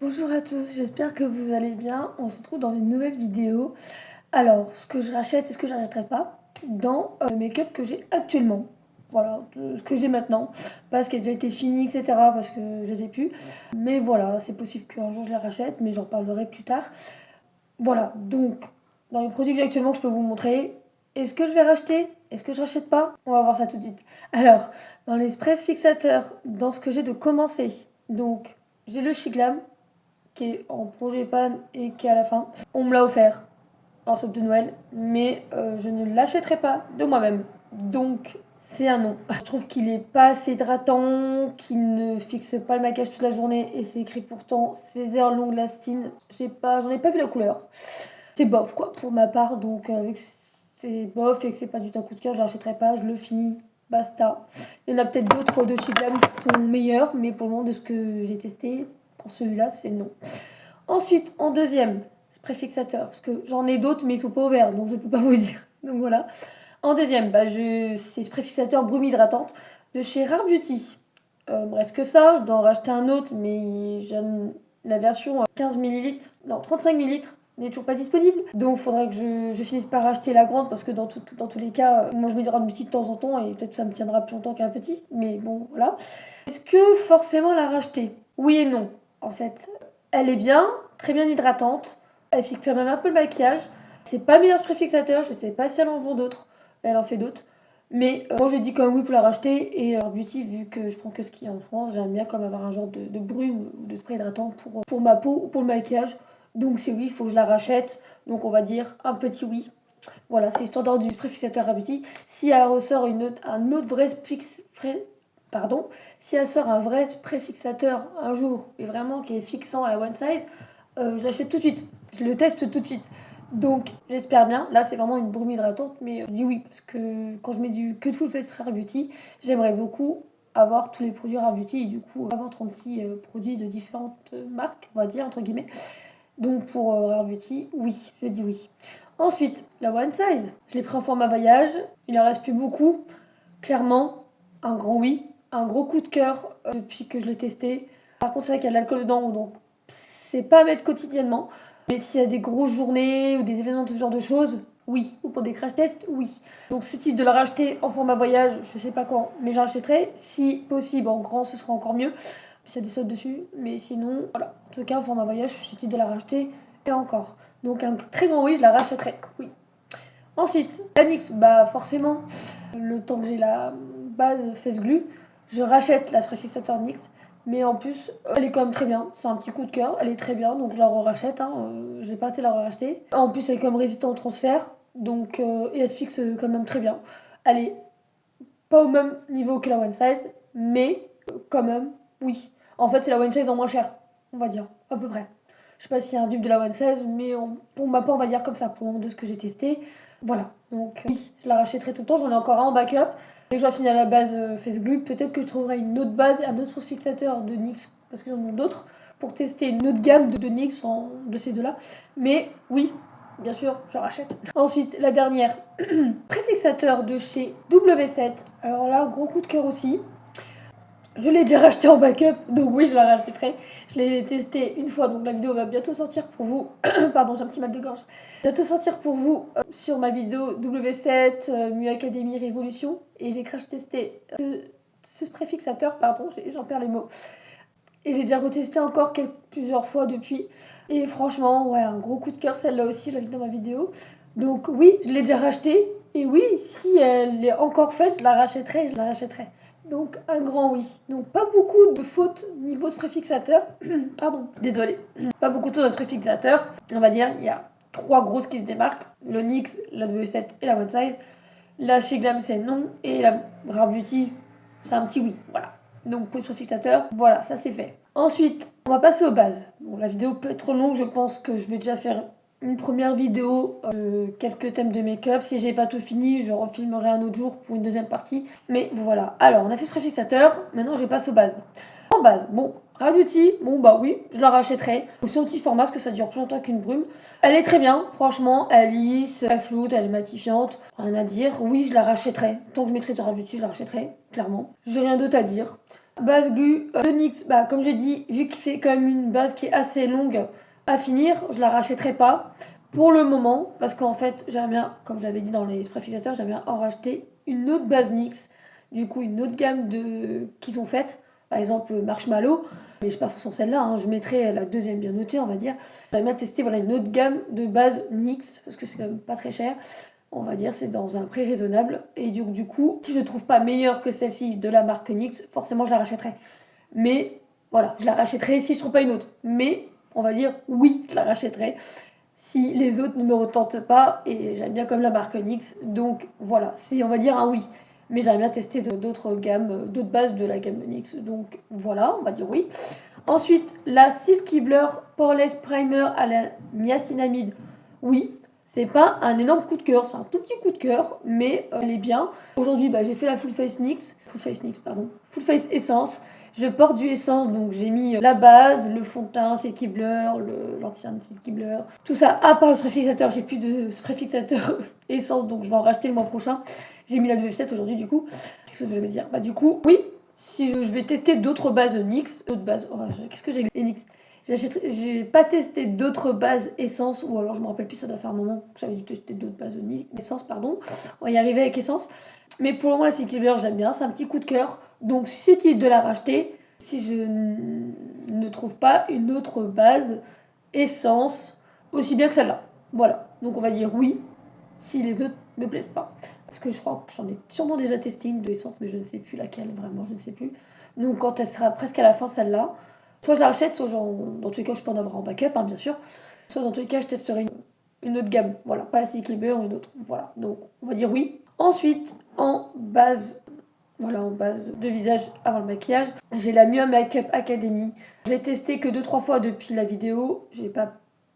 Bonjour à tous, j'espère que vous allez bien. On se retrouve dans une nouvelle vidéo. Alors, ce que je rachète et ce que je n'achèterai pas dans le make-up que j'ai actuellement. Voilà, ce que j'ai maintenant. Pas ce qui a déjà été fini, etc. parce que je les ai plus. Mais voilà, c'est possible qu'un jour je les rachète, mais j'en parlerai plus tard. Voilà, donc, dans les produits que j'ai actuellement, que je peux vous montrer. Est-ce que je vais racheter? Est-ce que je rachète pas? On va voir ça tout de suite. Alors, dans les sprays fixateurs, dans ce que j'ai de commencer. Donc, j'ai le Shiglam qui est en projet pan et qui est à la fin. On me l'a offert en solde de Noël, mais je ne l'achèterai pas de moi-même. Donc c'est un non. Je trouve qu'il est pas assez hydratant, qu'il ne fixe pas le maquillage toute la journée et c'est écrit pourtant 16 heures long lasting. J'en ai pas vu la couleur. C'est bof quoi pour ma part, donc avec c'est bof et que c'est pas du tout un coup de cœur, je l'achèterai pas, je le finis. Basta. Il y en a peut-être d'autres de chez Glam qui sont meilleurs, mais pour le moment, de ce que j'ai testé, pour celui-là, c'est non. Ensuite, en deuxième, spray fixateur, parce que j'en ai d'autres, mais ils sont pas ouverts, donc je peux pas vous dire. Donc voilà. En deuxième, c'est spray fixateur brume hydratante de chez Rare Beauty. Il me reste que ça, je dois en racheter un autre, mais la version 15 ml, non 35 ml n'est toujours pas disponible. Donc il faudrait que je finisse par acheter la grande parce que dans tous les cas, moi je mets du Rare Beauty de temps en temps et peut-être que ça me tiendra plus longtemps qu'un petit. Mais bon, voilà. Est-ce que forcément la racheter? Oui et non, en fait. Elle est bien, très bien hydratante. Elle fixe quand même un peu le maquillage. C'est pas le meilleur spray fixateur, je sais pas si elle en vend d'autres. Elle en fait d'autres. Mais moi je dis quand même oui pour la racheter. Et Beauty, vu que je prends que ce qui est en France, j'aime bien comme avoir un genre de brume ou de spray hydratant pour ma peau ou pour le maquillage. Donc c'est oui, il faut que je la rachète. Donc on va dire un petit oui. Voilà, c'est histoire d'avoir du spray fixateur à Beauty. Si elle ressort un autre vrai pardon, si elle sort un vrai spray fixateur un jour, mais vraiment qui est fixant à la one size, je l'achète tout de suite. Je le teste tout de suite. Donc j'espère bien. Là c'est vraiment une brume hydratante, mais je dis oui parce que quand je mets du que de full face Rare Beauty, j'aimerais beaucoup avoir tous les produits Rare Beauty et du coup avoir 36 produits de différentes marques, on va dire entre guillemets. Donc pour Rare Beauty, oui, je dis oui. Ensuite, la one size, je l'ai pris en format voyage, il en reste plus beaucoup. Clairement, un grand oui, un gros coup de cœur depuis que je l'ai testé. Par contre, c'est vrai qu'il y a de l'alcool dedans, donc c'est pas à mettre quotidiennement. Mais s'il y a des grosses journées ou des événements de ce genre de choses, oui. Ou pour des crash tests, oui. Donc c'est type de la racheter en format voyage, je sais pas quand, mais j'en rachèterai. Si possible, en grand, ce sera encore mieux. S'il y a des soldes dessus, mais sinon, voilà. En tout cas, en format voyage, je suis susceptible de la racheter et encore. Donc un très grand oui, je la rachèterai, oui. Ensuite, la NYX, bah forcément, le temps que j'ai la base Face Glue, je rachète la spray fixateur NYX. Mais en plus, elle est quand même très bien. C'est un petit coup de cœur. Elle est très bien, donc je la rachète. Hein. J'ai pas été la racheter. En plus, elle est quand même résistante au transfert. Donc, et elle se fixe quand même très bien. Elle est pas au même niveau que la One Size, mais quand même, oui. En fait, c'est la One Size en moins cher, on va dire, à peu près. Je sais pas si c'est un dupe de la One Size, mais pour ma part, on va dire comme ça, pour de ce que j'ai testé. Voilà, donc oui, je la rachèterai tout le temps. J'en ai encore un en backup. Dès que je vais finir la base Face Glue, peut-être que je trouverai une autre base, un autre fixateur de NYX, parce qu'ils en ont d'autres, pour tester une autre gamme de NYX de ces deux-là. Mais oui, bien sûr, je rachète. Ensuite, la dernière, préfixateur de chez W7. Alors là, gros coup de cœur aussi. Je l'ai déjà racheté en backup, donc oui, je la rachèterai. Je l'ai testé une fois, donc la vidéo va bientôt sortir pour vous. Pardon, j'ai un petit mal de gorge. Bientôt sortir pour vous sur ma vidéo W7 Mu Academy Révolution. Et j'ai crash testé ce préfixateur, pardon, j'en perds les mots. Et j'ai déjà retesté encore plusieurs fois depuis. Et franchement, ouais, un gros coup de cœur, celle-là aussi, je l'ai vu dans ma vidéo. Donc oui, je l'ai déjà rachetée. Et oui, si elle est encore faite, je la rachèterai. Donc un grand oui. Donc pas beaucoup de fautes niveau préfixateur. Pardon, désolé. Pas beaucoup de fautes de préfixateur. On va dire, il y a 3 grosses qui se démarquent. Le NYX, la W7 et la One Size. La chez Glam, c'est non. Et la Rare Beauty, c'est un petit oui. Voilà. Donc pour le fixateur, voilà, ça c'est fait. Ensuite, on va passer aux bases. Bon, la vidéo peut être longue, je pense que je vais déjà faire une première vidéo, quelques thèmes de make-up. Si j'ai pas tout fini, je refilmerai un autre jour pour une deuxième partie. Mais voilà. Alors, on a fait ce préfixateur, maintenant je passe aux bases. En base, bon, Rare Beauty, bon bah oui, je la rachèterai. Aussi en petit format, parce que ça dure plus longtemps qu'une brume. Elle est très bien, franchement, elle lisse, elle floute, elle est matifiante. Rien à dire, oui, je la rachèterai. Tant que je mettrai de Rare Beauty, je la rachèterai, clairement. J'ai rien d'autre à dire. Base glue de NYX, comme j'ai dit, vu que c'est quand même une base qui est assez longue à finir, je la rachèterai pas pour le moment, parce qu'en fait, j'aimerais bien, comme je l'avais dit dans les sprays fixateurs, j'aimerais bien en racheter une autre base NYX, du coup une autre gamme qui sont faites, par exemple Marshmallow, mais je sais pas forcément celle-là, hein, je mettrai la deuxième bien notée, on va dire. J'aimerais bien tester voilà, une autre gamme de base NYX, parce que c'est quand même pas très cher. On va dire c'est dans un prix raisonnable. Et du coup, si je ne trouve pas meilleure que celle-ci de la marque NYX, forcément je la rachèterai. Mais voilà, je la rachèterai si je ne trouve pas une autre. Mais on va dire oui, je la rachèterai si les autres ne me retentent pas. Et j'aime bien comme la marque NYX. Donc voilà, c'est on va dire un oui. Mais j'aimerais bien tester d'autres gammes, d'autres bases de la gamme NYX. Donc voilà, on va dire oui. Ensuite, la Silky Blur Poreless Primer à la niacinamide. Oui, c'est pas un énorme coup de cœur, c'est un tout petit coup de cœur, mais elle est bien. Aujourd'hui, j'ai fait la Full Face Essence. Je porte du essence, donc j'ai mis la base, le fond de teint Silky Blur, l'anti-cerne Silky Blur. Tout ça, à part le spray fixateur, j'ai plus de spray fixateur essence, donc je vais en racheter le mois prochain. J'ai mis la WF7 aujourd'hui, du coup. Qu'est-ce que je vais dire du coup, oui, si je vais tester d'autres bases NYX, d'autres bases. Qu'est-ce que j'ai NYX? J'ai pas testé d'autres bases essence, ou alors je me rappelle plus, ça doit faire un moment que j'avais dû tester d'autres bases essence, pardon. On va y arriver avec essence. Mais pour le moment, la Silky Blur, j'aime bien, c'est un petit coup de cœur. Donc, susceptible de la racheter si je ne trouve pas une autre base essence aussi bien que celle-là. Voilà. Donc, on va dire oui si les autres me plaisent pas. Parce que je crois que j'en ai sûrement déjà testé une de essence, mais je ne sais plus laquelle, vraiment, je ne sais plus. Donc, quand elle sera presque à la fin, celle-là, soit je la rachète, soit dans tous les cas, je peux en avoir en backup, hein, bien sûr. Soit dans tous les cas, je testerai une autre gamme. Voilà, pas la Silky Blur, une autre. Voilà, donc on va dire oui. Ensuite, en base de visage avant le maquillage, j'ai la Miu Makeup Academy. Je l'ai testé que 2-3 fois depuis la vidéo. J'ai pas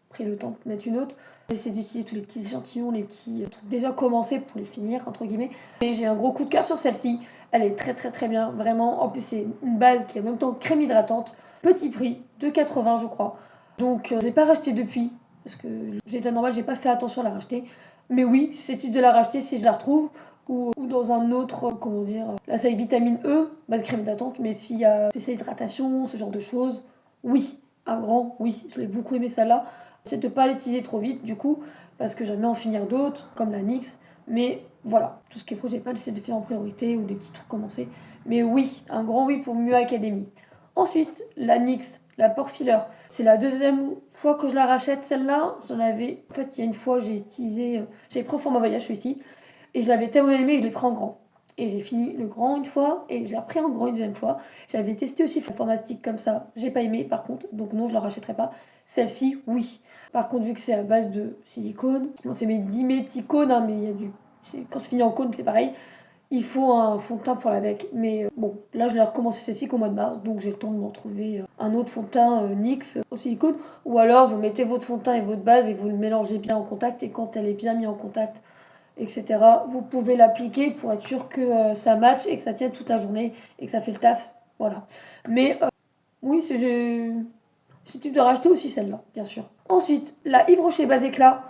pris le temps de mettre une autre. J'essaie d'utiliser tous les petits échantillons, les petits trucs déjà commencés pour les finir, entre guillemets. Et j'ai un gros coup de cœur sur celle-ci. Elle est très très très bien, vraiment. En plus, c'est une base qui est en même temps crème hydratante. Petit prix, 2,80 je crois. Donc, je ne l'ai pas racheté depuis. Parce que j'étais normal, j'ai pas fait attention à la racheter. Mais oui, c'est utile de la racheter si je la retrouve. Ou dans un autre, comment dire, là c'est avec vitamine E, base crème hydratante, mais s'il y a spécial hydratation, ce genre de choses, oui, un grand oui, je l'ai beaucoup aimé celle-là. C'est de ne pas l'utiliser trop vite du coup, parce que j'aime en finir d'autres, comme la NYX, mais voilà, tout ce qui est projet pas, j'essaie de faire en priorité ou des petits trucs commencés. Mais oui, un grand oui pour Miu Academy. Ensuite, la NYX, la pore filler. C'est la deuxième fois que je la rachète celle-là. En fait, il y a une fois, j'ai utilisé, j'ai pris en format voyage celui-ci. Et j'avais tellement aimé que je l'ai pris en grand. Et j'ai fini le grand une fois et je l'ai repris en grand une deuxième fois. J'avais testé aussi le format stick comme ça. J'ai pas aimé par contre, donc non, je la rachèterai pas. Celle-ci, oui. Par contre, vu que c'est à base de silicone, bon, c'est mes diméticone, hein, mais il y a quand c'est fini en cône, c'est pareil. Il faut un fond de teint pour l'avec. Mais bon, là, je l'ai recommencé celle-ci qu'au mois de mars, donc j'ai le temps de m'en trouver un autre fond de teint NYX au silicone. Ou alors, vous mettez votre fond de teint et votre base et vous le mélangez bien en contact. Et quand elle est bien mise en contact, etc. Vous pouvez l'appliquer pour être sûr que ça matche et que ça tienne toute la journée et que ça fait le taf. Voilà. Mais oui, c'est tu de racheter aussi celle-là, bien sûr. Ensuite, la Yves Rocher Base Éclat.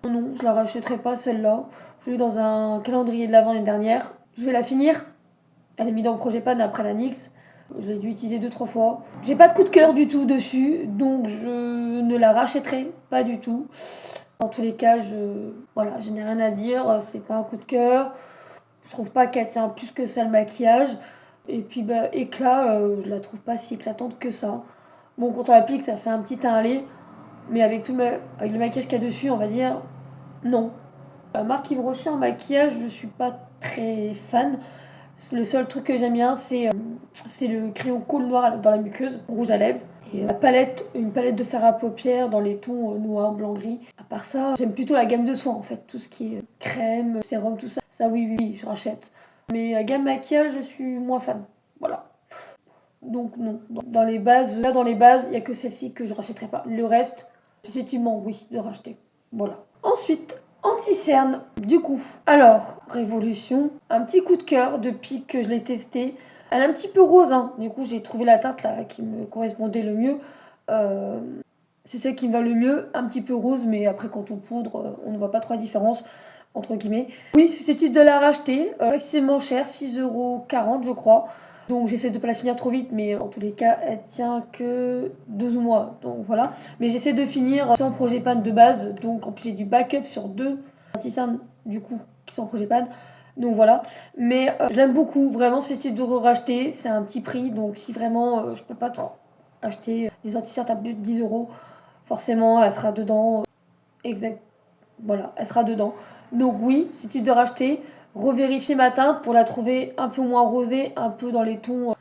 Non, je la rachèterai pas celle-là. Je l'ai dans un calendrier de l'avant l'année dernière. Je vais la finir. Elle est mise dans le projet pan après la NYX. Je l'ai dû utiliser 2-3 fois. J'ai pas de coup de cœur du tout dessus, donc je ne la rachèterai pas du tout. Dans tous les cas, je n'ai rien à dire, c'est pas un coup de cœur. Je trouve pas qu'elle tient plus que ça le maquillage. Et puis éclat, je la trouve pas si éclatante que ça. Bon, quand on l'applique, ça fait un petit teint allé, mais avec avec le maquillage qu'il y a dessus, on va dire non. La marque Yves Rocher en maquillage, je suis pas très fan. Le seul truc que j'aime bien, c'est le crayon colle noir dans la muqueuse, rouge à lèvres. Et une palette de fard à paupières dans les tons noir, blanc, gris. À part ça, j'aime plutôt la gamme de soins en fait. Tout ce qui est crème, sérum, tout ça. Ça, oui, oui, oui, je rachète. Mais la gamme maquillage, je suis moins fan. Voilà. Donc, non. Dans les bases, il n'y a que celle-ci que je rachèterai pas. Le reste, effectivement, oui, de racheter. Voilà. Ensuite, anti-cerne, du coup. Alors, Révolution, un petit coup de cœur depuis que je l'ai testé. Elle est un petit peu rose, hein. Du coup, j'ai trouvé la teinte là qui me correspondait le mieux. C'est celle qui me va le mieux, un petit peu rose, mais après, quand on poudre, on ne voit pas trop la différence, entre guillemets. Oui, susceptible de la racheter, extrêmement cher, 6,40 € je crois. Donc j'essaie de pas la finir trop vite, mais en tous les cas, elle tient que 12 mois. Donc voilà. Mais j'essaie de finir sans Progepan de base. Donc en plus j'ai du backup sur 2 anti-cernes du coup qui sont Progepan. Donc voilà. Mais je l'aime beaucoup. Vraiment, c'est de racheter. C'est un petit prix. Donc si vraiment je peux pas trop acheter des anti-cernes à plus de 10 euros, forcément elle sera dedans. Exact. Voilà, elle sera dedans. Donc oui, si tu dois racheter, revérifier ma teinte pour la trouver un peu moins rosée, un peu dans les tons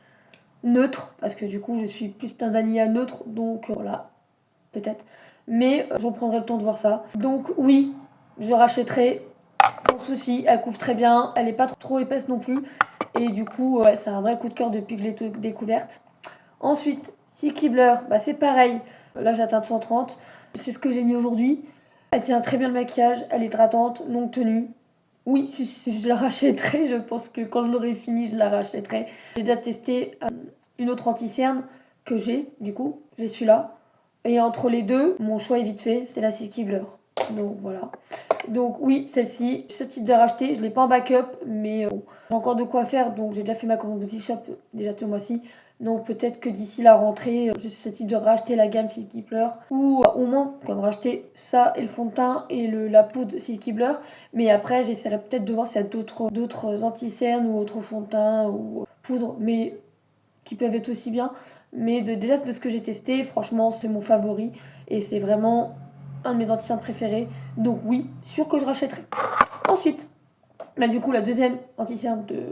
neutres, parce que du coup je suis plus teint vanilla neutre, donc voilà, peut-être. Mais j'en prendrai le temps de voir ça. Donc oui, je rachèterai sans souci, elle couvre très bien, elle est pas trop épaisse non plus. Et du coup, ouais, c'est un vrai coup de cœur depuis que je l'ai découverte. Ensuite, Silky Blur, bah, c'est pareil. Là, j'ai atteint 130. C'est ce que j'ai mis aujourd'hui. Elle tient très bien le maquillage, elle est hydratante, longue tenue. Oui, je la rachèterai. Je pense que quand je l'aurai fini, je la rachèterai. J'ai déjà testé une autre anti-cerne que j'ai, du coup. J'ai celui-là. Et entre les deux, mon choix est vite fait. C'est la Silky Blur. Donc voilà. Donc oui, celle-ci, ce type de racheter. Je ne l'ai pas en backup, mais bon, j'ai encore de quoi faire. Donc j'ai déjà fait ma commande Body Shop déjà ce mois-ci. Donc peut-être que d'ici la rentrée, je suis susceptible de racheter la gamme Silky Blur. Ou au moins, comme racheter ça et le fond de teint et la poudre Silky Blur. Mais après, j'essaierai peut-être de voir s'il y a d'autres anti-cernes ou autres fonds de teint ou poudres, mais qui peuvent être aussi bien. Mais déjà de ce que j'ai testé, franchement, c'est mon favori. Et c'est vraiment un de mes anti-cernes préférés. Donc oui, sûr que je rachèterai. Ensuite, là du coup, la deuxième anti-cerne de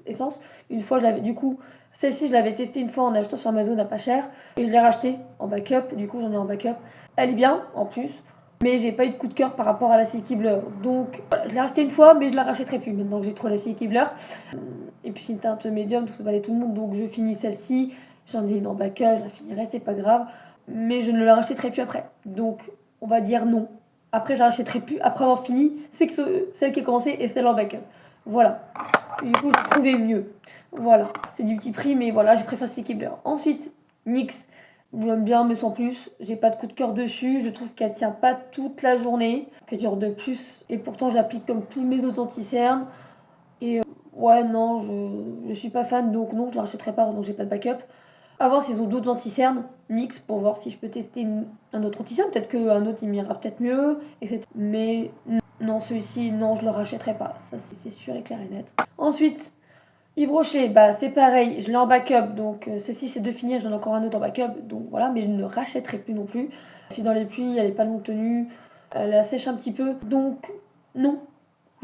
essence, une fois je l'avais, du coup, celle-ci je l'avais testée une fois en achetant sur Amazon à pas cher. Et je l'ai rachetée en backup, du coup j'en ai en backup. Elle est bien en plus, mais j'ai pas eu de coup de cœur par rapport à la Silky Blur. Donc voilà, je l'ai rachetée une fois, mais je la rachèterai plus maintenant que j'ai trouvé la Silky Blur. Et puis c'est une teinte médium, tout va tout le monde, donc je finis celle-ci. J'en ai une en backup, je la finirai, c'est pas grave. Mais je ne la rachèterai plus après. Donc on va dire non. Après, je la rachèterai plus après avoir fini. C'est que celle qui a commencé et celle en backup. Voilà. Et du coup, j'ai trouvé mieux. Voilà. C'est du petit prix, mais voilà, j'ai préféré Silky Blur. Ensuite, NYX. Je l'aime bien, mais sans plus. J'ai pas de coup de cœur dessus. Je trouve qu'elle tient pas toute la journée. Qu'elle dure de plus. Et pourtant, je l'applique comme tous mes autres anti-cernes. Et ouais, non, je suis pas fan. Donc non, je la rachèterai pas. Donc j'ai pas de backup. À voir s'ils ont d'autres anti-cernes NYX pour voir si je peux tester un autre anti-cerne. Peut-être qu'un autre il m'ira peut-être mieux, etc. Mais non, celui-ci, non, je le rachèterai pas. Ça, c'est sûr et clair et net. Ensuite, Yves Rocher, bah c'est pareil, je l'ai en backup. Donc ceci c'est de finir, j'en ai encore un autre en backup. Donc voilà, mais je ne le rachèterai plus non plus. Elle fille dans les pluies, elle est pas longue tenue, elle sèche un petit peu. Donc non,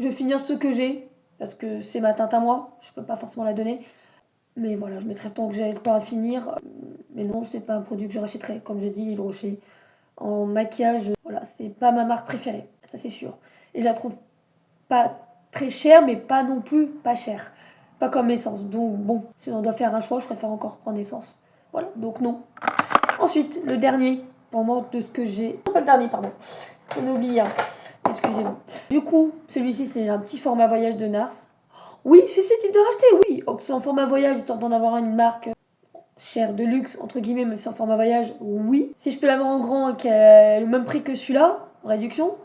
je vais finir ce que j'ai. Parce que c'est ma teinte à moi, je peux pas forcément la donner. Mais voilà, je mettrai le temps que j'ai le temps à finir. Mais non, c'est pas un produit que je rachèterai. Comme je dis, Yves Rocher. En maquillage, voilà, c'est pas ma marque préférée. Ça, c'est sûr. Et je la trouve pas très chère, mais pas non plus pas chère. Pas comme Essence. Donc bon, si on doit faire un choix, je préfère encore prendre Essence. Voilà, donc non. Ensuite, le dernier, pour moi, de ce que j'ai. Non, pas le dernier, pardon. J'en ai oublié un. Excusez-moi. Du coup, celui-ci, c'est un petit format voyage de Nars. Oui, c'est susceptible de racheter, oui. C'est en format voyage, histoire d'en avoir une marque chère de luxe, entre guillemets, mais c'est en format voyage, oui. Si je peux l'avoir en grand et qui a le même prix que celui-là, en réduction,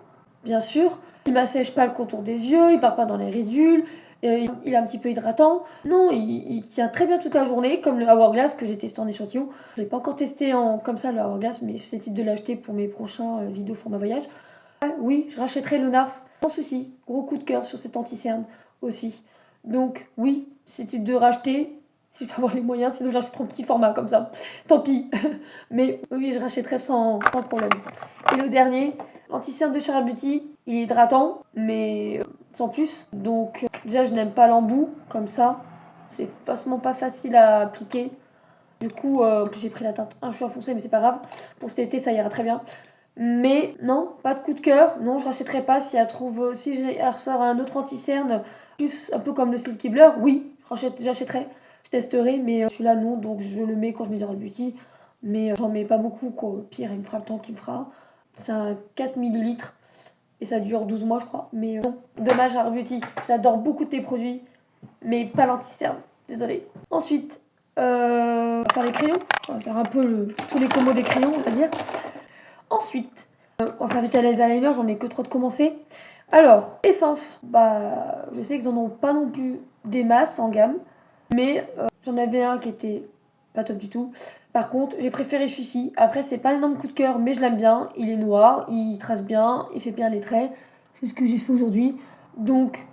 bien sûr. Il m'assèche pas le contour des yeux, il part pas dans les ridules, il est un petit peu hydratant. Non, il tient très bien toute la journée, comme le Hourglass que j'ai testé en échantillon. Je l'ai pas encore testé comme ça, le Hourglass, mais c'est type de l'acheter pour mes prochains vidéos format voyage. Oui, je rachèterai le Nars, sans souci. Gros coup de cœur sur cet anti-cerne aussi. Donc oui, c'est type de racheter, si je peux avoir les moyens, sinon je l'achèterai en petit format comme ça. Tant pis. Mais oui, je rachèterai sans problème. Et le dernier, l'anti-cerne de Charlotte Beauty, il est hydratant, mais sans plus. Donc déjà, je n'aime pas l'embout comme ça. C'est franchement pas facile à appliquer. Du coup, j'ai pris la teinte un cheveu foncé, mais c'est pas grave. Pour cet été, ça ira très bien. Mais non, pas de coup de cœur. Non, je rachèterai pas si elle ressort un autre anti-cerne, plus un peu comme le Silky Blur. Oui, j'achèterai, je testerai, mais celui-là non, donc je le mets quand je mets du Rare Beauty. Mais j'en mets pas beaucoup, quoi. Au pire, il me fera le temps qu'il me fera. C'est un 4 millilitres et ça dure 12 mois, je crois. Mais non, dommage, Rare Beauty. J'adore beaucoup de tes produits, mais pas l'anti-cerne. Désolée. Ensuite, on va faire les crayons. On va faire un peu tous les combos des crayons, on va dire. Ensuite, on va faire vite les eyeliners, j'en ai que 3 de commencer. Alors, Essence, bah, je sais qu'ils en ont pas non plus des masses en gamme, mais J'en avais un qui était pas top du tout. Par contre, j'ai préféré celui-ci. Après, c'est pas un énorme coup de cœur, mais je l'aime bien. Il est noir, il trace bien, il fait bien les traits. C'est ce que j'ai fait aujourd'hui. Donc,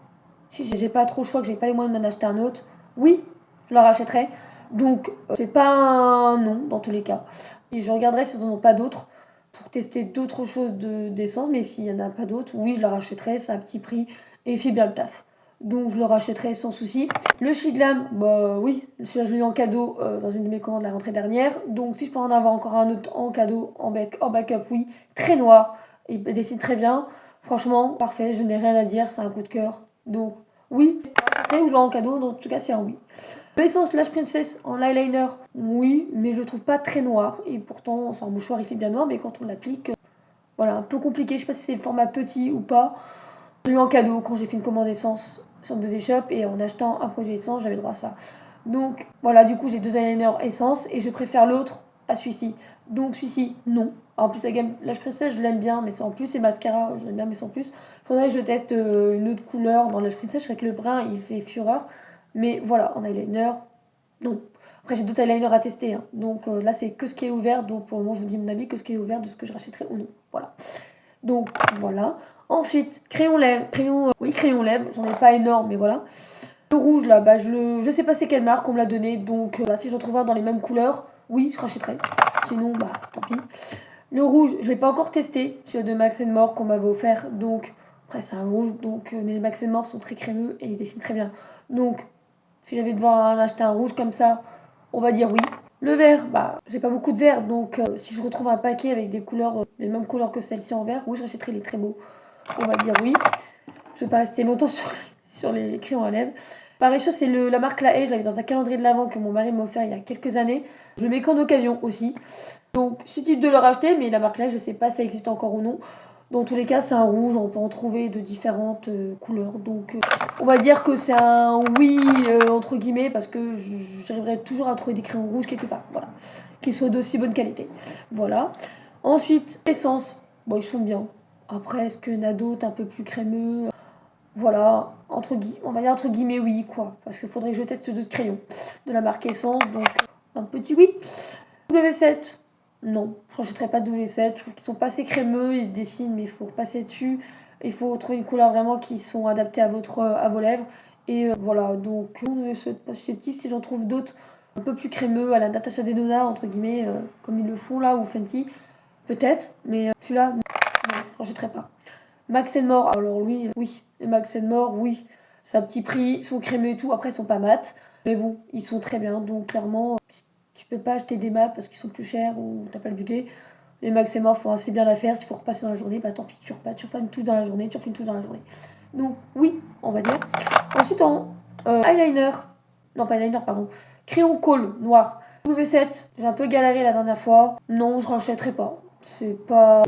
si j'ai pas trop le choix, que j'ai pas les moyens de m'en acheter un autre, oui, je le rachèterai. Donc, c'est pas un non dans tous les cas. Et je regarderai s'ils n'en ont pas d'autres pour tester d'autres choses d'essence. Mais s'il y en a pas d'autres, oui, je le rachèterai. C'est un petit prix et il fait bien le taf. Donc, je le rachèterai sans souci. Le Shiglam, bah oui, celui-là, je l'ai eu en cadeau dans une de mes commandes la rentrée dernière. Donc, si je peux en avoir encore un autre en cadeau, en backup, oui. Très noir. Il dessine très bien. Franchement, parfait. Je n'ai rien à dire. C'est un coup de cœur. Donc, oui. Ou je l'ai en cadeau. En tout cas, c'est un oui. L'essence Lash Princess en eyeliner, oui, mais je le trouve pas très noir. Et pourtant, c'est un mouchoir, il fait bien noir, mais quand on l'applique, voilà, un peu compliqué. Je sais pas si c'est le format petit ou pas. Je l'ai eu en cadeau quand j'ai fait une commande essence sur Buzz Shop et en achetant un produit essence, j'avais droit à ça. Donc voilà, du coup, j'ai 2 eyeliners essence et je préfère l'autre à celui-ci. Donc celui-ci, non. En plus, la gamme Lash Princess, je l'aime bien, mais sans plus. Et mascara, je l'aime bien, mais sans plus. Faudrait que je teste une autre couleur dans Lash Princess. Je sais que le brun, il fait fureur. Mais voilà, en eyeliner, non. Après, j'ai d'autres eyeliners à tester, hein. Donc là, c'est que ce qui est ouvert. Donc pour le moment, je vous dis mon avis, que ce qui est ouvert de ce que je rachèterai ou non. Voilà. Donc voilà. Ensuite, crayon lèvres. Oui, crayon lèvres. J'en ai pas énorme, mais voilà. Le rouge, là, bah, je sais pas c'est quelle marque on me l'a donné. Donc là, si j'en trouve un dans les mêmes couleurs, oui, je rachèterai. Sinon, bah, tant pis. Le rouge, je l'ai pas encore testé. Celui de Max More qu'on m'avait offert. Donc, après, c'est un rouge. Donc, mais les Max More sont très crémeux et ils dessinent très bien. Donc, si j'avais devoir en acheter un rouge comme ça, on va dire oui. Le vert, bah, j'ai pas beaucoup de vert, donc si je retrouve un paquet avec des couleurs, les mêmes couleurs que celle-ci en vert, oui, je rachèterai les très beaux. On va dire oui. Je vais pas rester longtemps sur les crayons à lèvres. Pareil, ça, c'est la marque La Haye, je l'avais dans un calendrier de l'Avent que mon mari m'a offert il y a quelques années. Je le mets qu'en occasion aussi. Donc, c'est type de le racheter, mais la marque La Haye, je sais pas si ça existe encore ou non. Dans tous les cas, c'est un rouge, on peut en trouver de différentes couleurs. Donc, on va dire que c'est un oui, entre guillemets, parce que j'arriverai toujours à trouver des crayons rouges quelque part. Voilà. Qui soient d'aussi bonne qualité. Voilà. Ensuite, essence. Bon, ils sont bien. Après, est-ce qu'il y en a d'autres un peu plus crémeux? Voilà. On va dire entre guillemets oui, quoi. Parce qu'il faudrait que je teste d'autres crayons de la marque Essence. Donc, un petit oui. W7. Non, je n'achèterai pas de W7. Je trouve qu'ils sont pas assez crémeux, ils dessinent, mais il faut repasser dessus. Il faut trouver une couleur vraiment qui sont adaptées à vos lèvres. Et voilà, donc non, W7 pas susceptible. Si j'en trouve d'autres un peu plus crémeux, à la Natasha Denona, entre guillemets, comme ils le font là, ou Fenty, peut-être. Mais celui-là, non, j'en achèterai pas. Max More, alors lui, oui. Les Max More, oui. C'est un petit prix, ils sont crémeux et tout. Après, ils sont pas mat. Mais bon, ils sont très bien. Donc clairement, tu peux pas acheter des mats parce qu'ils sont plus chers ou t'as pas le budget. Les Max More font assez bien l'affaire. S'il faut repasser dans la journée, bah tant pis, tu repasses, tu refais une touche dans la journée, tu refais une touche dans la journée. Donc oui, on va dire. Ensuite en eyeliner, non pas eyeliner, pardon, crayon colle noir. W7, j'ai un peu galéré la dernière fois. Non, je rachèterai pas. C'est pas,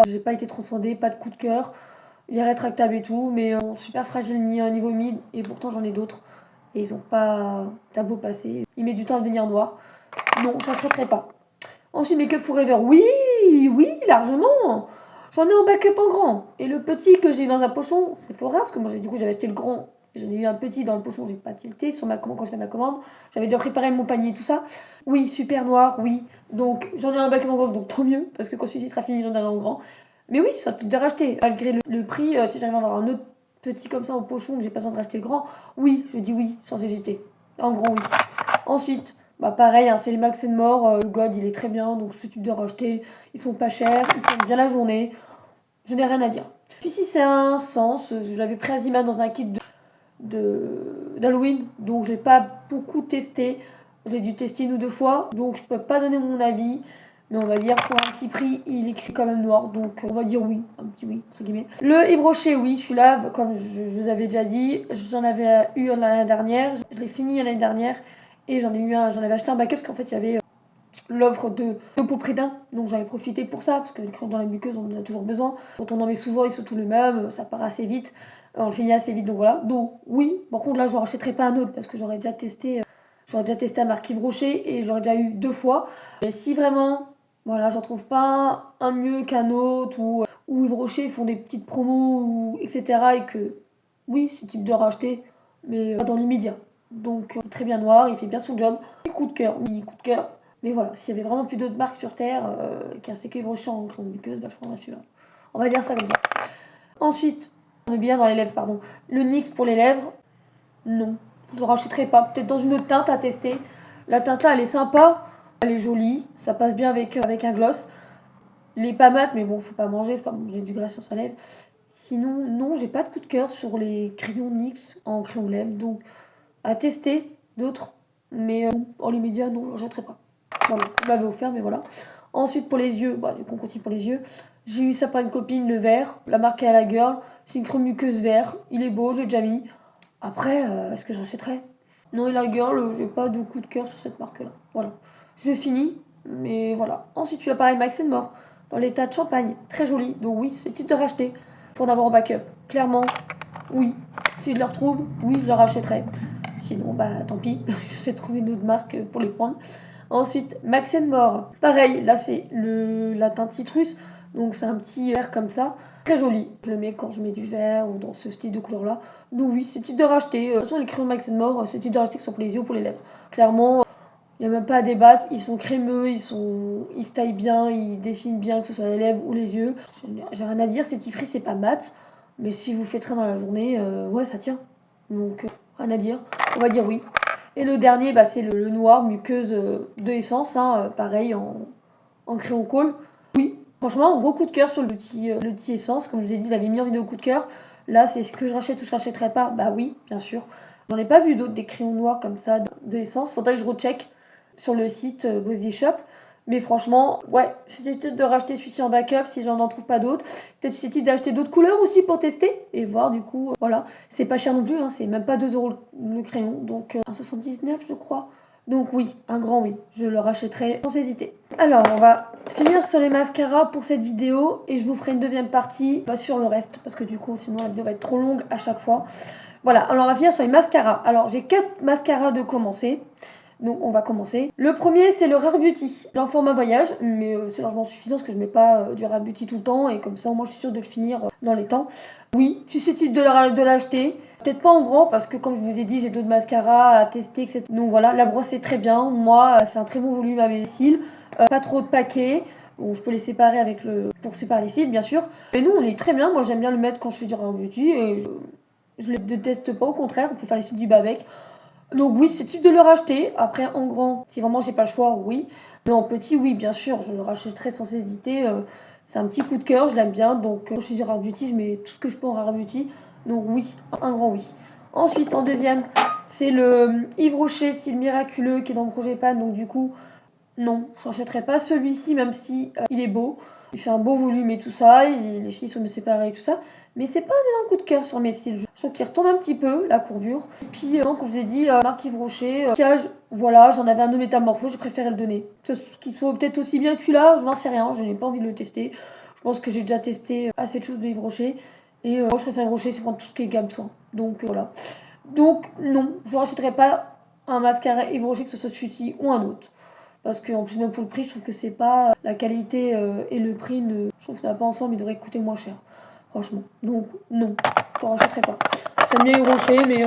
j'ai pas été transcendée, pas de coup de cœur. Il est rétractable et tout, mais super fragile ni un niveau humide et pourtant j'en ai d'autres. Et ils ont pas. T'as beau passer, il met du temps à devenir noir. Non, je n'achèterai pas. Ensuite, Make Up Forever, oui, oui, largement. J'en ai en backup en grand. Et le petit que j'ai dans un pochon, c'est fort rare parce que moi, du coup, j'avais acheté le grand. J'en ai eu un petit dans le pochon, j'ai pas tilté sur ma commande quand je fais ma commande. J'avais déjà préparé mon panier et tout ça. Oui, super noir, oui. Donc, j'en ai un backup en grand, donc tant mieux. Parce que quand celui-ci sera fini, j'en aurai en grand. Mais oui, ça peut de racheter. Malgré le prix, si j'arrive à avoir un autre petit comme ça en pochon, que j'ai pas besoin de racheter le grand, oui, je dis oui, sans hésiter. En grand, oui. Ensuite, bah pareil, hein, c'est les Max More. Le God, il est très bien, donc ce type de racheter. Ils sont pas chers, ils tiennent bien la journée. Je n'ai rien à dire. Celui-ci, c'est un sens. Je l'avais pris à Zima dans un kit d'Halloween, donc je l'ai pas beaucoup testé. J'ai dû tester une ou deux fois, donc je peux pas donner mon avis. Mais on va dire pour un petit prix, il écrit quand même noir, donc on va dire oui, un petit oui, entre guillemets. Le Yves Rocher, oui, celui-là, comme je vous avais déjà dit, j'en avais eu l'année dernière, je l'ai fini l'année dernière, et j'en avais acheté un backup parce qu'en fait il y avait l'offre de deux pour prix d'un, donc j'en ai profité pour ça, parce que les crayons dans la muqueuse, on en a toujours besoin. Quand on en met souvent, ils sont tous les mêmes, ça part assez vite, on le finit assez vite, donc voilà. Donc oui, par contre là, je ne rachèterai pas un autre, parce que j'aurais déjà testé la marque Yves Rocher, et j'aurais déjà eu 2 fois. Mais si vraiment, voilà, j'en trouve pas un mieux qu'un autre, ou Yves Rocher font des petites promos, etc., et que oui, c'est type de racheter, mais pas dans l'immédiat. Donc très bien noir, il fait bien son job. Petit coup de cœur, mini coup de cœur. Mais voilà, s'il y avait vraiment plus d'autres marques sur Terre qui restaient que Yves en crayon muqueuse, bah, je prendrais celui-là. On va dire ça comme ça. Ensuite, on est bien dans les lèvres, pardon. Le NYX pour les lèvres, non. Je ne rachèterai pas. Peut-être dans une autre teinte à tester. La teinte là, elle est sympa. Elle est jolie. Ça passe bien avec un gloss. Il est pas mat, mais bon, faut pas manger du gras sur sa lèvre. Sinon, non, j'ai pas de coup de cœur sur les crayons NYX en crayon lèvres. Donc, à tester d'autres. Mais en les médias, non, je ne rachèterai pas. Voilà, je l'avais offert, mais voilà. Ensuite, pour les yeux, bah, du coup, on continue pour les yeux. J'ai eu ça par une copine, le vert. La marque à la girl. C'est une crème muqueuse vert. Il est beau, j'ai déjà mis. Après, est-ce que j'achèterais? Non, et la girl, j'ai pas de coup de cœur sur cette marque-là. Voilà. Je finis, mais voilà. Ensuite, tu as pareil Max Mort dans l'état de champagne. Très joli. Donc oui, c'est petit de racheter. Faut en avoir en backup. Clairement, oui. Si je le retrouve, oui, je le rachèterai. Sinon, bah tant pis. Je sais trouver une autre marque pour les prendre. Ensuite, Max Mort. Pareil, là c'est la teinte citrus. Donc c'est un petit vert comme ça. Très joli. Je le mets quand je mets du vert ou dans ce style de couleur là. Donc oui, c'est petit de racheter. De toute façon, les crayons Max Mort, c'est petit de racheter que ce soit pour les yeux ou pour les lèvres. Clairement, il n'y a même pas à débattre. Ils sont crémeux, ils se taillent bien, ils dessinent bien, que ce soit les lèvres ou les yeux. J'ai rien à dire, ces petits prix, c'est pas mat. Mais si vous faites rien dans la journée, ouais, ça tient. Donc, rien à dire. On va dire oui. Et le dernier, bah, c'est le noir, muqueuse de Essence, hein, pareil, en crayon colle. Oui, franchement, gros coup de cœur sur le petit Essence. Comme je vous ai dit, je l'avais mis en vidéo coup de cœur. Là, c'est ce que je rachète ou je rachèterai pas. Bah oui, bien sûr. J'en ai pas vu d'autres, des crayons noirs comme ça, de Essence. Faudrait que je recheck sur le site Bosy Shop. Mais franchement, ouais, susceptible de racheter celui-ci en backup si j'en trouve pas d'autres. Peut-être susceptible d'acheter d'autres couleurs aussi pour tester et voir du coup. Voilà, c'est pas cher non plus, hein, c'est même pas 2 euros le crayon, donc 1,79 je crois. Donc oui, un grand oui, je le rachèterai sans hésiter. Alors, on va finir sur les mascaras pour cette vidéo et je vous ferai une deuxième partie sur le reste parce que du coup, sinon la vidéo va être trop longue à chaque fois. Voilà, alors on va finir sur les mascaras. Alors, j'ai 4 mascaras de commencer. Donc on va commencer. Le premier c'est le Rare Beauty, en format voyage, mais c'est largement suffisant parce que je mets pas du Rare Beauty tout le temps et comme ça moi je suis sûre de le finir dans les temps. Oui, susceptible de l'acheter, peut-être pas en grand parce que comme je vous ai dit j'ai d'autres mascaras à tester, etc. Donc voilà, la brosse est très bien, moi elle fait un très bon volume à mes cils, pas trop de paquets. Bon, je peux les séparer pour séparer les cils bien sûr. Mais nous on est très bien, moi j'aime bien le mettre quand je fais du Rare Beauty et je les déteste pas, au contraire, on peut faire les cils du bas avec. Donc oui, c'est type de le racheter. Après, en grand, si vraiment j'ai pas le choix, oui. Mais en petit, oui, bien sûr, je le rachèterai sans hésiter. C'est un petit coup de cœur, je l'aime bien. Donc quand je suis sur Rare Beauty, je mets tout ce que je peux en Rare Beauty. Donc oui, un grand oui. Ensuite, en deuxième, c'est le Yves Rocher Cils Miraculeux qui est dans mon projet pan. Donc du coup, non, je n'achèterai pas celui-ci, même si il est beau. Il fait un beau volume et tout ça, les cils sont séparés et tout ça. Mais c'est pas un énorme coup de cœur sur mes cils. Je trouve qu'il retombe un petit peu, la courbure. Et puis, comme je vous ai dit, Marc Yves Rocher, maquillage, voilà, j'en avais un de métamorpho, j'ai préféré le donner. Qu'il soit peut-être aussi bien que celui-là, je n'en sais rien, je n'ai pas envie de le tester. Je pense que j'ai déjà testé assez de choses de Yves Rocher. Et moi, je préfère Yves Rocher, c'est prendre tout ce qui est gamme soin. Donc, voilà. Donc, non, je ne rachèterai pas un mascara Yves Rocher, que ce soit celui-ci ou un autre. Parce qu'en plus, même pour le prix, je trouve que c'est pas la qualité et le prix, je trouve que ça va pas ensemble, il devrait coûter moins cher. Franchement. Donc, non, je ne rachèterai pas. J'aime bien Yves Rocher, mais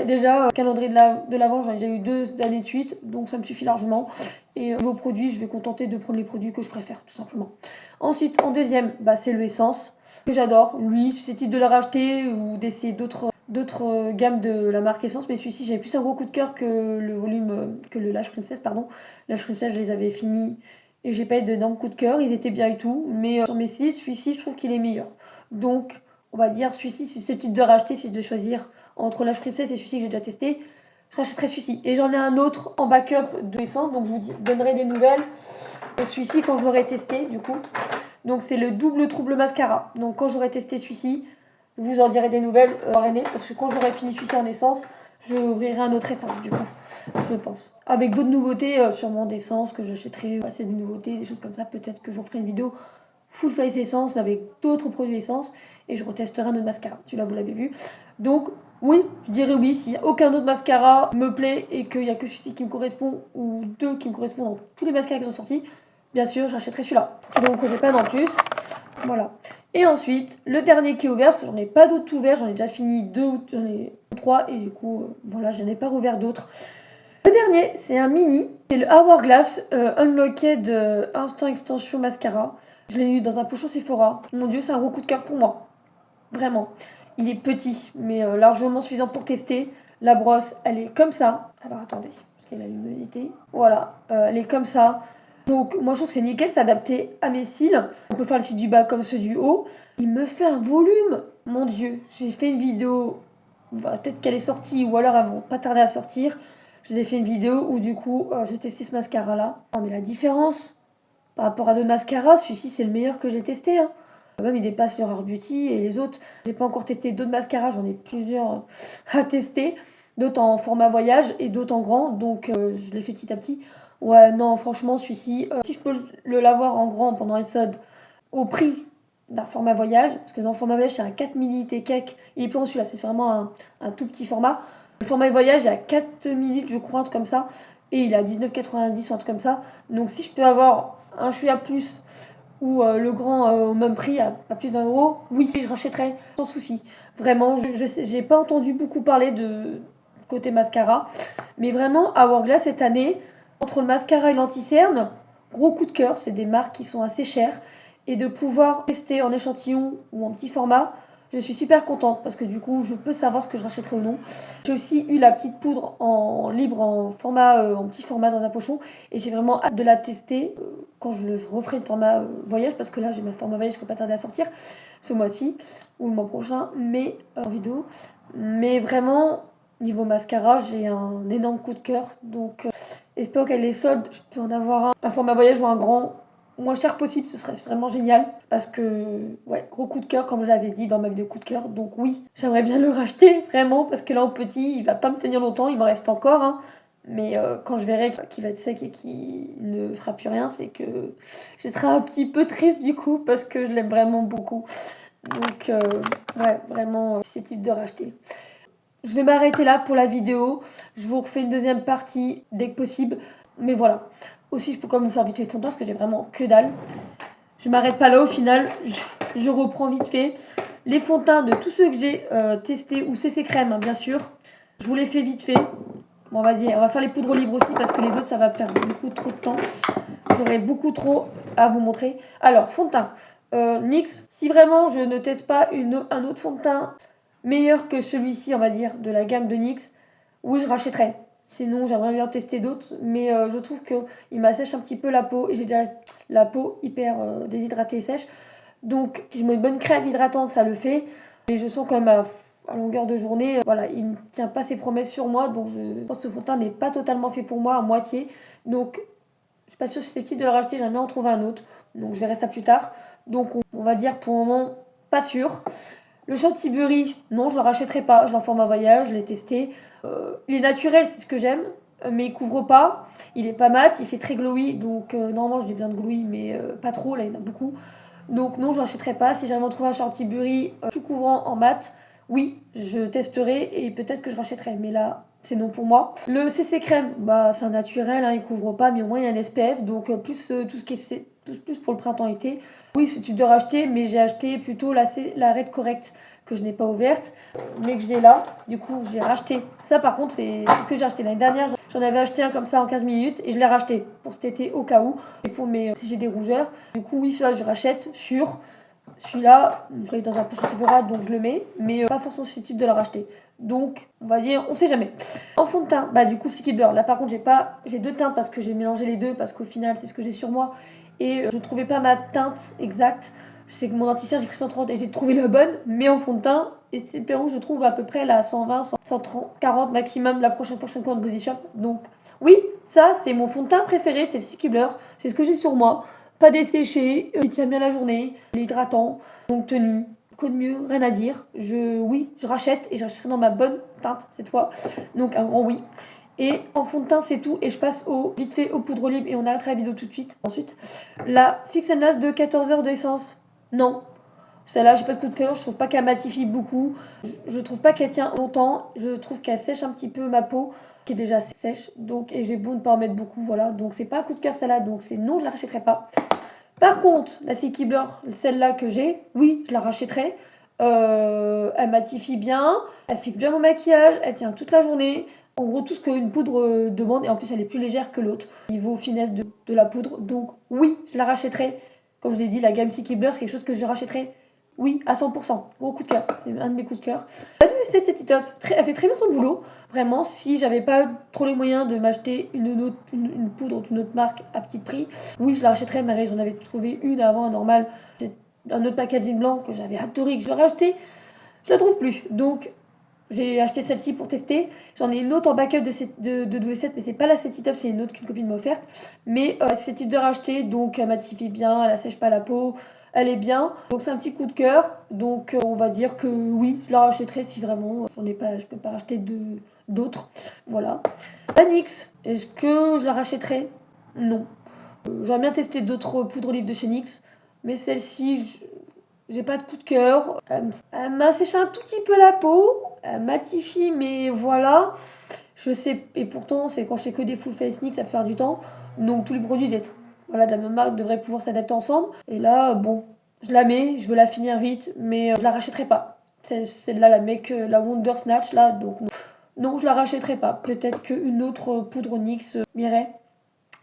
déjà, calendrier de l'avant, j'en ai déjà eu 2 années de suite, donc ça me suffit largement. Et vos produits, je vais contenter de prendre les produits que je préfère, tout simplement. Ensuite, en deuxième, bah, c'est le Essence, que j'adore. Lui, susceptible de le racheter ou d'essayer d'autres gammes de la marque Essence, mais celui-ci j'avais plus un gros coup de cœur que le volume que le Lâche Princesse, pardon. Lâche Princesse, je les avais finis et j'ai pas eu d'énormes coups de cœur, ils étaient bien et tout, mais sur mes cils, celui-ci je trouve qu'il est meilleur. Donc on va dire celui-ci, si c'est type de racheter, si je dois choisir entre Lâche Princesse et celui-ci que j'ai déjà testé, je rachèterai celui-ci. Et j'en ai un autre en backup de Essence, donc je vous donnerai des nouvelles de celui-ci quand je l'aurai testé du coup. Donc c'est le double trouble mascara. Donc quand j'aurai testé celui-ci, je vous en dirai des nouvelles dans l'année, parce que quand j'aurai fini celui-ci en essence, je ouvrirai un autre essence, du coup, je pense. Avec d'autres nouveautés, sûrement d'essence que j'achèterai, c'est des nouveautés, des choses comme ça. Peut-être que j'en ferai une vidéo full face essence, mais avec d'autres produits essence, et je retesterai un autre mascara. Celui-là, vous l'avez vu. Donc, oui, je dirais oui, si aucun autre mascara me plaît et qu'il n'y a que celui-ci qui me correspond, ou 2 qui me correspondent dans tous les mascaras qui sont sortis, bien sûr, j'achèterai celui-là, qui est dans mon projet pan en plus. Voilà. Et ensuite, le dernier qui est ouvert, parce que j'en ai pas d'autres ouverts, j'en ai déjà fini 2 ou j'en ai 3, et du coup, voilà, je n'ai pas rouvert d'autres. Le dernier, c'est un mini, c'est le Hourglass Unlocked Instant Extension Mascara. Je l'ai eu dans un pochon Sephora. Mon dieu, c'est un gros coup de cœur pour moi. Vraiment. Il est petit, mais largement suffisant pour tester. La brosse, elle est comme ça. Alors attendez, parce qu'il y a la luminosité. Voilà, elle est comme ça. Donc moi je trouve que c'est nickel, c'est adapté à mes cils. On peut faire le cil du bas comme ceux du haut. Il me fait un volume. Mon dieu, j'ai fait une vidéo, peut-être qu'elle est sortie ou alors elle va pas tarder à sortir. Je vous ai fait une vidéo où du coup j'ai testé ce mascara là. Non mais la différence par rapport à d'autres mascaras, celui-ci c'est le meilleur que j'ai testé, hein. Même il dépasse le Rare Beauty et les autres. J'ai pas encore testé d'autres mascaras, j'en ai plusieurs à tester. D'autres en format voyage et d'autres en grand, donc je les fais petit à petit. Ouais, non, franchement, celui-ci, si je peux l'avoir en grand pendant les soldes, au prix d'un format voyage, parce que dans le format voyage, c'est un 4 ml et cake, il est plus en celui-là, c'est vraiment un tout petit format. Le format voyage est à 4 ml, je crois, un truc comme ça, et il est à 19,90 ou un truc comme ça. Donc si je peux avoir un chouïa plus ou le grand au même prix, à plus d'1 euro, oui, je rachèterais sans souci. Vraiment, j'ai pas entendu beaucoup parler de côté mascara, mais vraiment, Hourglass cette année, entre le mascara et l'anti-cerne, gros coup de cœur, c'est des marques qui sont assez chères, et de pouvoir tester en échantillon ou en petit format, je suis super contente parce que du coup, je peux savoir ce que je rachèterai ou non. J'ai aussi eu la petite poudre en libre, en format, en petit format dans un pochon, et j'ai vraiment hâte de la tester quand je le referai le format voyage, parce que là, j'ai ma format voyage, je peux pas tarder à sortir ce mois-ci ou le mois prochain, mais en vidéo. Mais vraiment, niveau mascara, j'ai un énorme coup de cœur, donc espère qu'elle les soldes, je peux en avoir un format voyage ou un grand moins cher possible, ce serait vraiment génial parce que ouais, gros coup de cœur comme je l'avais dit dans ma vidéo coup de cœur. Donc oui, j'aimerais bien le racheter vraiment parce que là en petit, il va pas me tenir longtemps, il m'en reste encore hein. Mais quand je verrai qu'il va être sec et qu'il ne fera plus rien, c'est que je serai un petit peu triste du coup parce que je l'aime vraiment beaucoup. Donc ouais, vraiment c'est type de racheter. Je vais m'arrêter là pour la vidéo. Je vous refais une deuxième partie dès que possible. Mais voilà. Aussi, je peux quand même vous faire vite fait le fond de teint parce que j'ai vraiment que dalle. Je m'arrête pas là au final. Je reprends vite fait les fonds de teint de tous ceux que j'ai testés ou CC crème, hein, bien sûr. Je vous les fais vite fait. Bon, on va faire les poudres libres aussi parce que les autres, ça va faire beaucoup trop de temps. J'aurai beaucoup trop à vous montrer. Alors, fond de teint. NYX, si vraiment je ne teste pas un autre fond de teint meilleur que celui-ci, on va dire, de la gamme de NYX, oui, je rachèterai. Sinon, j'aimerais bien tester d'autres, mais je trouve qu'il m'assèche un petit peu la peau et j'ai déjà la peau hyper déshydratée et sèche. Donc, si je mets une bonne crème hydratante, ça le fait. Mais je sens quand même à longueur de journée, voilà, il ne tient pas ses promesses sur moi, donc je pense que ce fond de teint n'est pas totalement fait pour moi, à moitié. Donc, je suis pas sûre que c'est susceptible de le racheter, j'aimerais en trouver un autre. Donc, je verrai ça plus tard. Donc, on va dire pour le moment, pas sûr. Le Chantilly, non, je le rachèterai pas. Je l'en forme à voyage, je l'ai testé. Il est naturel, c'est ce que j'aime, mais il couvre pas. Il est pas mat, il fait très glowy, donc normalement j'ai besoin de glowy, mais pas trop, là il y en a beaucoup. Donc non, je l'achèterai pas. Si j'arrive à trouver un Chantilly tout couvrant en mat, oui, je testerai et peut-être que je rachèterai. Mais là, c'est non pour moi. Le CC crème, bah c'est un naturel, hein, il couvre pas, mais au moins il y a un SPF, donc plus tout ce qui est plus pour le printemps-été. Oui, ce type de racheter, mais j'ai acheté plutôt la Red Correct que je n'ai pas ouverte, mais que j'ai là. Du coup, j'ai racheté. Ça, par contre, c'est ce que j'ai acheté l'année dernière. J'en avais acheté un comme ça en 15 minutes et je l'ai racheté pour cet été au cas où. Et pour si j'ai des rougeurs. Du coup, oui, ça, je rachète sur celui-là. Je l'ai dans un pochon Sephora, donc je le mets, mais pas forcément susceptible de le racheter. Donc, on va dire, on sait jamais. En fond de teint, bah du coup, Sticky Blur. Là, par contre, j'ai deux teintes parce que j'ai mélangé les deux parce qu'au final, c'est ce que j'ai sur moi. Et je trouvais pas ma teinte exacte. Je sais que mon anti-cerne, j'ai pris 130 et j'ai trouvé la bonne, mais en fond de teint, et c'est Pérou, je trouve à peu près la 120, 130, 40 maximum la prochaine fois que je fais Body Shop. Donc, oui, ça, c'est mon fond de teint préféré, c'est le Sticky Blur. C'est ce que j'ai sur moi. Pas desséché, il tient bien la journée, il est hydratant, donc tenu. Quoi de mieux, rien à dire. Oui, je rachète et je rachèterai dans ma bonne teinte cette fois. Donc, un grand oui. Et en fond de teint, c'est tout. Et je passe vite fait aux poudres libres et on arrêtera la vidéo tout de suite. Ensuite, la Fix and Last de 14 heures d'essence. Non. Celle-là, j'ai pas de coup de cœur. Je trouve pas qu'elle matifie beaucoup. Je trouve pas qu'elle tient longtemps. Je trouve qu'elle sèche un petit peu ma peau, qui est déjà sèche. Donc, et j'ai beau ne pas en mettre beaucoup. Voilà. Donc, c'est pas un coup de cœur celle-là. Donc, c'est non, je la rachèterai pas. Par contre, la City Blur, celle-là que j'ai, oui, je la rachèterai. Elle matifie bien, elle fixe bien mon maquillage, elle tient toute la journée. En gros, tout ce qu'une poudre demande, et en plus, elle est plus légère que l'autre, niveau finesse de la poudre. Donc, oui, je la rachèterai. Comme je vous ai dit, la gamme City Blur, c'est quelque chose que je rachèterai. Oui, à 100%. Gros coup de cœur. C'est un de mes coups de cœur. La WC, c'est top. Elle fait très bien son boulot. Vraiment, si j'avais pas trop les moyens de m'acheter une poudre d'une autre marque à petit prix, oui, je la rachèterais. Mais j'en avais trouvé une avant, normale. C'est un autre packaging blanc que j'avais adoré, que je l'ai racheté. Je la trouve plus. Donc, j'ai acheté celle-ci pour tester. J'en ai une autre en backup de W7, mais c'est pas la City Top, c'est une autre qu'une copine m'a offerte. Mais c'est type de racheter, donc elle matifie bien, elle assèche pas la peau, elle est bien. Donc c'est un petit coup de cœur. Donc on va dire que oui, je la rachèterai si vraiment j'en ai pas, je peux pas racheter d'autres. Voilà. La NYX, est-ce que je la rachèterai? Non. J'aimerais bien tester d'autres poudres libres de chez NYX, mais celle-ci, j'ai pas de coup de cœur. Elle m'a séché un tout petit peu la peau. Elle matifie, mais voilà. Je sais, et pourtant, c'est quand je fais que des full face NYX, ça peut faire du temps. Donc tous les produits d'être voilà, de la même marque devraient pouvoir s'adapter ensemble. Et là, bon, je la mets, je veux la finir vite, mais je la rachèterai pas. Celle-là, la Wonder Snatch, là, donc non. Non, je la rachèterai pas. Peut-être qu'une autre poudre NYX m'irait.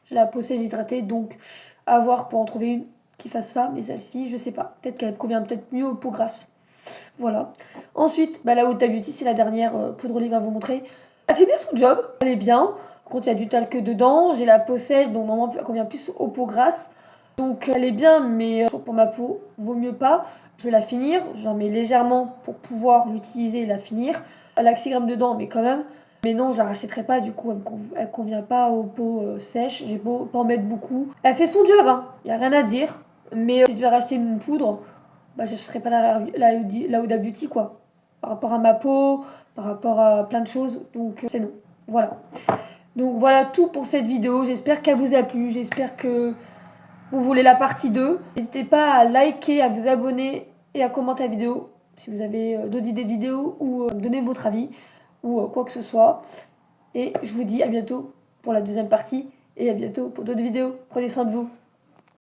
Je la possède hydratée, donc à voir pour en trouver une qui fasse ça, mais celle-ci, je sais pas. Peut-être qu'elle convient peut-être mieux aux peaux grasses. Voilà. Ensuite, la Huda Beauty, c'est la dernière poudre olive à vous montrer. Elle fait bien son job, elle est bien. Par contre, il y a du talc dedans. J'ai la peau sèche, donc normalement, elle convient plus aux peaux grasses. Donc elle est bien, mais pour ma peau, vaut mieux pas. Je vais la finir. J'en mets légèrement pour pouvoir l'utiliser et la finir. Elle a que 6 grammes dedans, mais quand même. Mais non, je la rachèterai pas, du coup, elle convient pas aux peaux sèches. J'ai beau pas en mettre beaucoup. Elle fait son job, hein. Y a rien à dire. Mais si je devais racheter une poudre, je n'achèterais pas la Huda Beauty, quoi. Par rapport à ma peau, par rapport à plein de choses. Donc, c'est non. Voilà. Donc, voilà tout pour cette vidéo. J'espère qu'elle vous a plu. J'espère que vous voulez la partie 2. N'hésitez pas à liker, à vous abonner et à commenter la vidéo si vous avez d'autres idées de vidéos ou donner votre avis ou quoi que ce soit. Et je vous dis à bientôt pour la deuxième partie et à bientôt pour d'autres vidéos. Prenez soin de vous.